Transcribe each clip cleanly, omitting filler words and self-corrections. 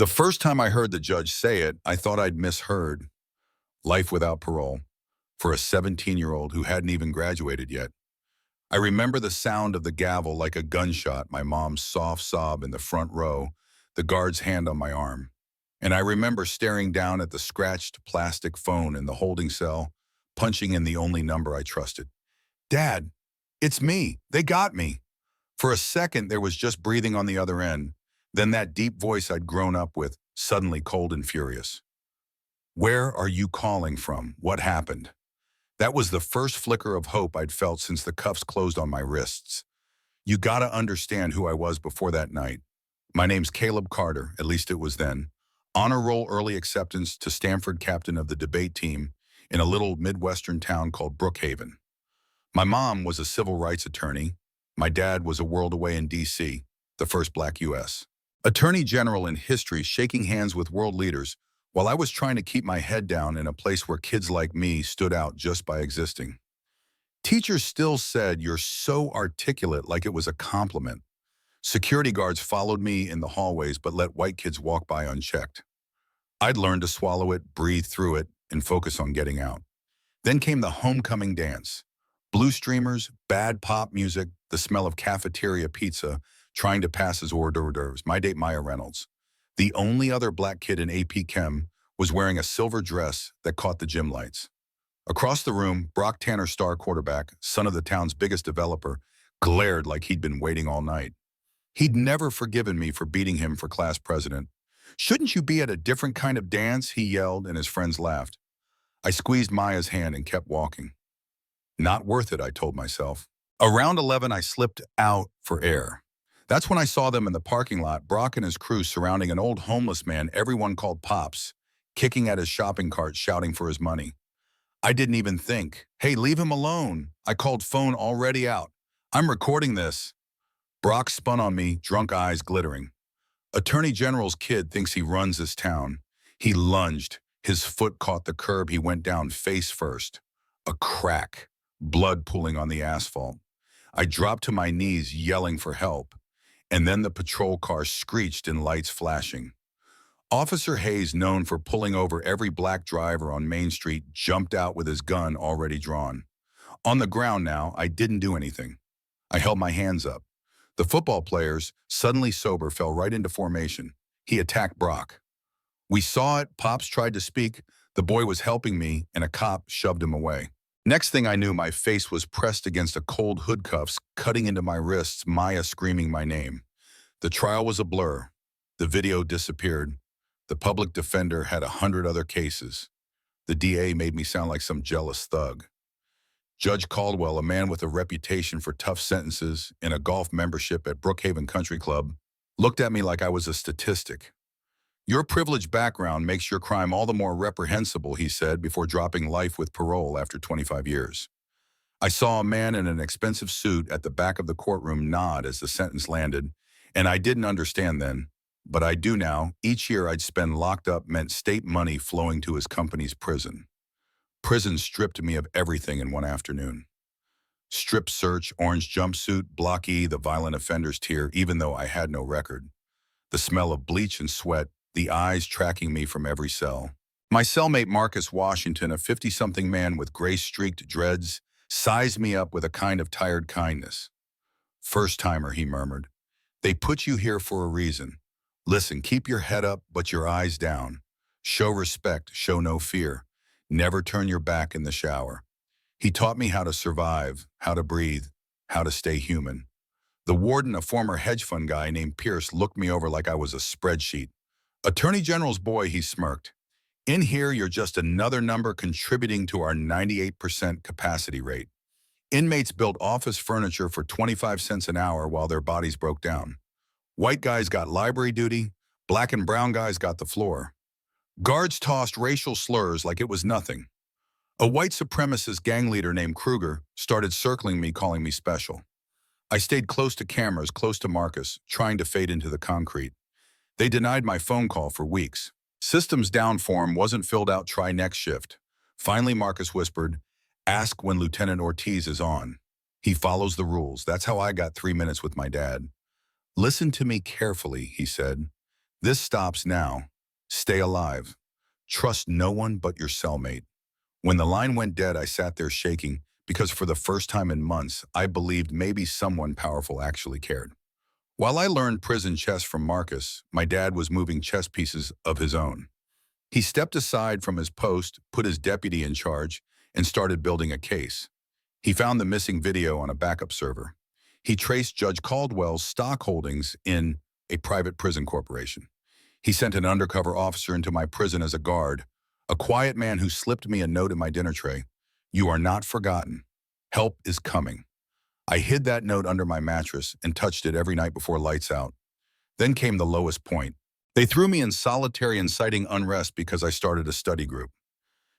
The first time I heard the judge say it, I thought I'd misheard. Life without parole for a 17-year-old who hadn't even graduated yet. I remember the sound of the gavel like a gunshot, my mom's soft sob in the front row, the guard's hand on my arm. And I remember staring down at the scratched plastic phone in the holding cell, punching in the only number I trusted. Dad, it's me. They got me. For a second, there was just breathing on the other end. Then that deep voice I'd grown up with, suddenly cold and furious. Where are you calling from? What happened? That was the first flicker of hope I'd felt since the cuffs closed on my wrists. You gotta understand who I was before that night. My name's Caleb Carter, at least it was then. Honor roll early acceptance to Stanford captain of the debate team in a little Midwestern town called Brookhaven. My mom was a civil rights attorney. My dad was a world away in D.C., the first black U.S. Attorney General in history, shaking hands with world leaders while I was trying to keep my head down in a place where kids like me stood out just by existing. Teachers still said, "You're so articulate," like it was a compliment. Security guards followed me in the hallways but let white kids walk by unchecked. I'd learned to swallow it, breathe through it, and focus on getting out. Then came the homecoming dance. Blue streamers, bad pop music, the smell of cafeteria pizza, trying to pass as hors d'oeuvres. My date, Maya Reynolds. The only other black kid in AP Chem was wearing a silver dress that caught the gym lights. Across the room, Brock Tanner, star quarterback, son of the town's biggest developer, glared like he'd been waiting all night. He'd never forgiven me for beating him for class president. "Shouldn't you be at a different kind of dance?" he yelled, and his friends laughed. I squeezed Maya's hand and kept walking. Not worth it, I told myself. Around 11, I slipped out for air. That's when I saw them in the parking lot, Brock and his crew surrounding an old homeless man everyone called Pops, kicking at his shopping cart, shouting for his money. I didn't even think. "Hey, leave him alone." I called phone already out. "I'm recording this." Brock spun on me, drunk eyes glittering. Attorney General's kid thinks he runs this town. He lunged. His foot caught the curb. He went down face first. A crack, blood pooling on the asphalt. I dropped to my knees, yelling for help. And then the patrol car screeched in lights flashing. Officer Hayes, known for pulling over every black driver on Main Street, jumped out with his gun already drawn. On the ground now, I didn't do anything. I held my hands up. The football players, suddenly sober, fell right into formation. He attacked Brock. We saw it. Pops tried to speak. The boy was helping me, and a cop shoved him away. Next thing I knew, my face was pressed against a cold hood cuffs, cutting into my wrists, Maya screaming my name. The trial was a blur. The video disappeared. The public defender had 100 other cases. The DA made me sound like some jealous thug. Judge Caldwell, a man with a reputation for tough sentences and a golf membership at Brookhaven Country Club, looked at me like I was a statistic. "Your privileged background makes your crime all the more reprehensible," he said, before dropping life with parole after 25 years. I saw a man in an expensive suit at the back of the courtroom nod as the sentence landed, and I didn't understand then, but I do now. Each year I'd spend locked up meant state money flowing to his company's prison. Prison stripped me of everything in one afternoon. Strip search, orange jumpsuit, Block E, the violent offender's tier, even though I had no record. The smell of bleach and sweat, the eyes tracking me from every cell. My cellmate Marcus Washington, a 50-something man with gray-streaked dreads, sized me up with a kind of tired kindness. "First-timer," he murmured. "They put you here for a reason. Listen, keep your head up, but your eyes down. Show respect, show no fear. Never turn your back in the shower." He taught me how to survive, how to breathe, how to stay human. The warden, a former hedge fund guy named Pierce, looked me over like I was a spreadsheet. "Attorney General's boy," he smirked. "In here, you're just another number contributing to our 98% capacity rate. Inmates built office furniture for 25 cents an hour while their bodies broke down. White guys got library duty, black and brown guys got the floor. Guards tossed racial slurs like it was nothing. A white supremacist gang leader named Kruger started circling me, calling me special. I stayed close to cameras, close to Marcus, trying to fade into the concrete. They denied my phone call for weeks. Systems down form wasn't filled out, try next shift. Finally, Marcus whispered, "Ask when Lieutenant Ortiz is on. He follows the rules." That's how I got 3 minutes with my dad. "Listen to me carefully," he said. This stops now. Stay alive. Trust no one but your cellmate. When the line went dead, I sat there shaking because for the first time in months, I believed maybe someone powerful actually cared. While I learned prison chess from Marcus, my dad was moving chess pieces of his own. He stepped aside from his post, put his deputy in charge, and started building a case. He found the missing video on a backup server. He traced Judge Caldwell's stock holdings in a private prison corporation. He sent an undercover officer into my prison as a guard, a quiet man who slipped me a note in my dinner tray. You are not forgotten. Help is coming. I hid that note under my mattress and touched it every night before lights out. Then came the lowest point. They threw me in solitary, inciting unrest because I started a study group.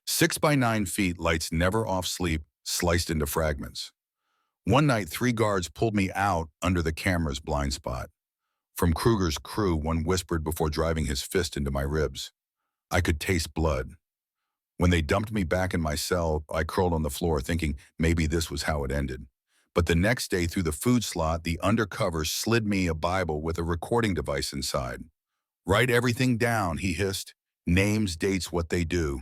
6 by 9 feet, lights never off, sleep sliced into fragments. One night, 3 guards pulled me out under the camera's blind spot. From Kruger's crew, one whispered before driving his fist into my ribs. I could taste blood. When they dumped me back in my cell, I curled on the floor thinking maybe this was how it ended. But the next day, through the food slot, the undercover slid me a Bible with a recording device inside. Write everything down, he hissed. Names, dates, what they do.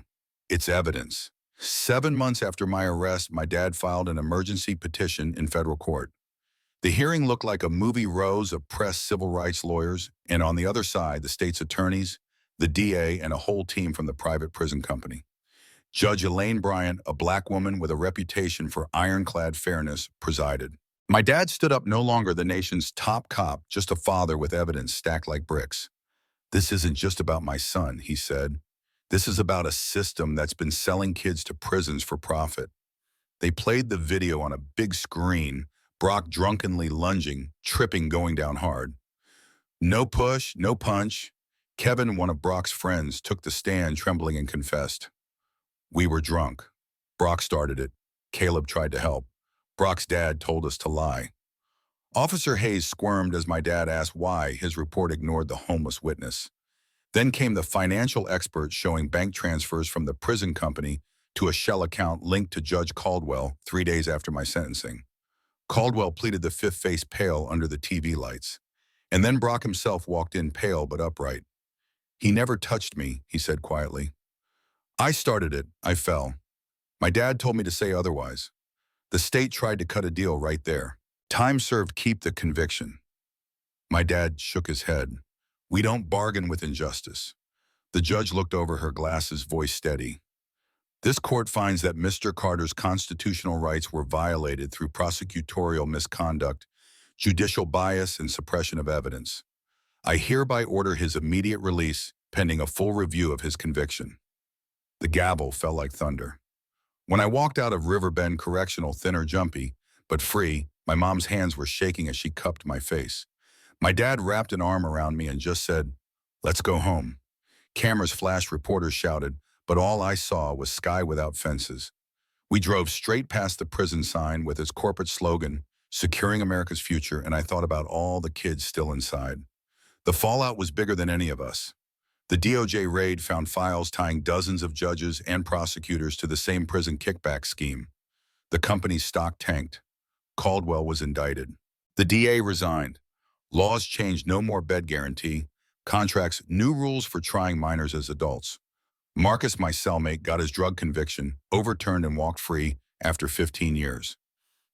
It's evidence. 7 months after my arrest, my dad filed an emergency petition in federal court. The hearing looked like a movie, rows of pressed civil rights lawyers, and on the other side, the state's attorneys, the DA, and a whole team from the private prison company. Judge Elaine Bryant, a black woman with a reputation for ironclad fairness, presided. My dad stood up, no longer the nation's top cop, just a father with evidence stacked like bricks. This isn't just about my son, he said. This is about a system that's been selling kids to prisons for profit. They played the video on a big screen, Brock drunkenly lunging, tripping, going down hard. No push, no punch. Kevin, one of Brock's friends, took the stand trembling and confessed. We were drunk. Brock started it. Caleb tried to help. Brock's dad told us to lie. Officer Hayes squirmed as my dad asked why his report ignored the homeless witness. Then came the financial expert showing bank transfers from the prison company to a shell account linked to Judge Caldwell 3 days after my sentencing. Caldwell pleaded the fifth, face pale under the TV lights. And then Brock himself walked in, pale but upright. He never touched me, he said quietly. I started it. I fell. My dad told me to say otherwise. The state tried to cut a deal right there. Time served, keep the conviction. My dad shook his head. We don't bargain with injustice. The judge looked over her glasses, voice steady. This court finds that Mr. Carter's constitutional rights were violated through prosecutorial misconduct, judicial bias, and suppression of evidence. I hereby order his immediate release, pending a full review of his conviction. The gavel fell like thunder. When I walked out of Riverbend Correctional, thinner, jumpy, but free, my mom's hands were shaking as she cupped my face. My dad wrapped an arm around me and just said, let's go home. Cameras flashed, reporters shouted, but all I saw was sky without fences. We drove straight past the prison sign with its corporate slogan, Securing America's Future, and I thought about all the kids still inside. The fallout was bigger than any of us. The DOJ raid found files tying dozens of judges and prosecutors to the same prison kickback scheme. The company's stock tanked. Caldwell was indicted. The DA resigned. Laws changed, no more bed guarantee. Contracts, new rules for trying minors as adults. Marcus, my cellmate, got his drug conviction overturned and walked free after 15 years.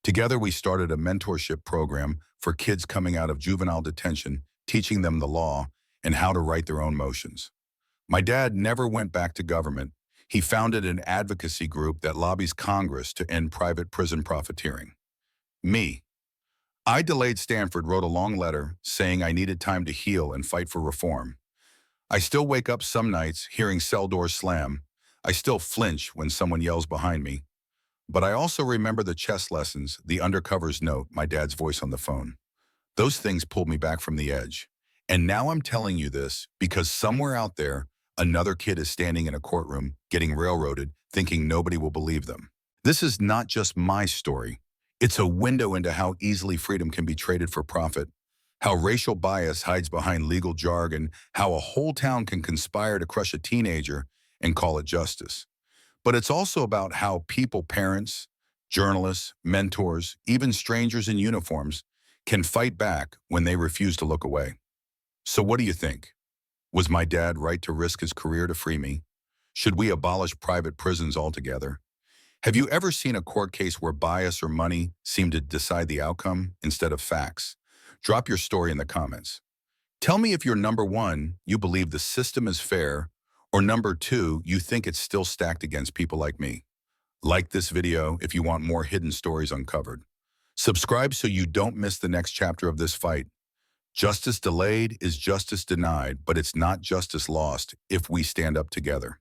Together, we started a mentorship program for kids coming out of juvenile detention, teaching them the law and how to write their own motions. My dad never went back to government. He founded an advocacy group that lobbies Congress to end private prison profiteering. Me. I delayed Stanford, wrote a long letter saying I needed time to heal and fight for reform. I still wake up some nights hearing cell doors slam. I still flinch when someone yells behind me. But I also remember the chess lessons, the undercover's note, my dad's voice on the phone. Those things pulled me back from the edge. And now I'm telling you this because somewhere out there, another kid is standing in a courtroom, getting railroaded, thinking nobody will believe them. This is not just my story. It's a window into how easily freedom can be traded for profit, how racial bias hides behind legal jargon, how a whole town can conspire to crush a teenager and call it justice. But it's also about how people, parents, journalists, mentors, even strangers in uniforms, can fight back when they refuse to look away. So what do you think? Was my dad right to risk his career to free me? Should we abolish private prisons altogether? Have you ever seen a court case where bias or money seem to decide the outcome instead of facts? Drop your story in the comments. Tell me if you're number one, you believe the system is fair, or number two, you think it's still stacked against people like me. Like this video if you want more hidden stories uncovered. Subscribe so you don't miss the next chapter of this fight. Justice delayed is justice denied, but it's not justice lost if we stand up together.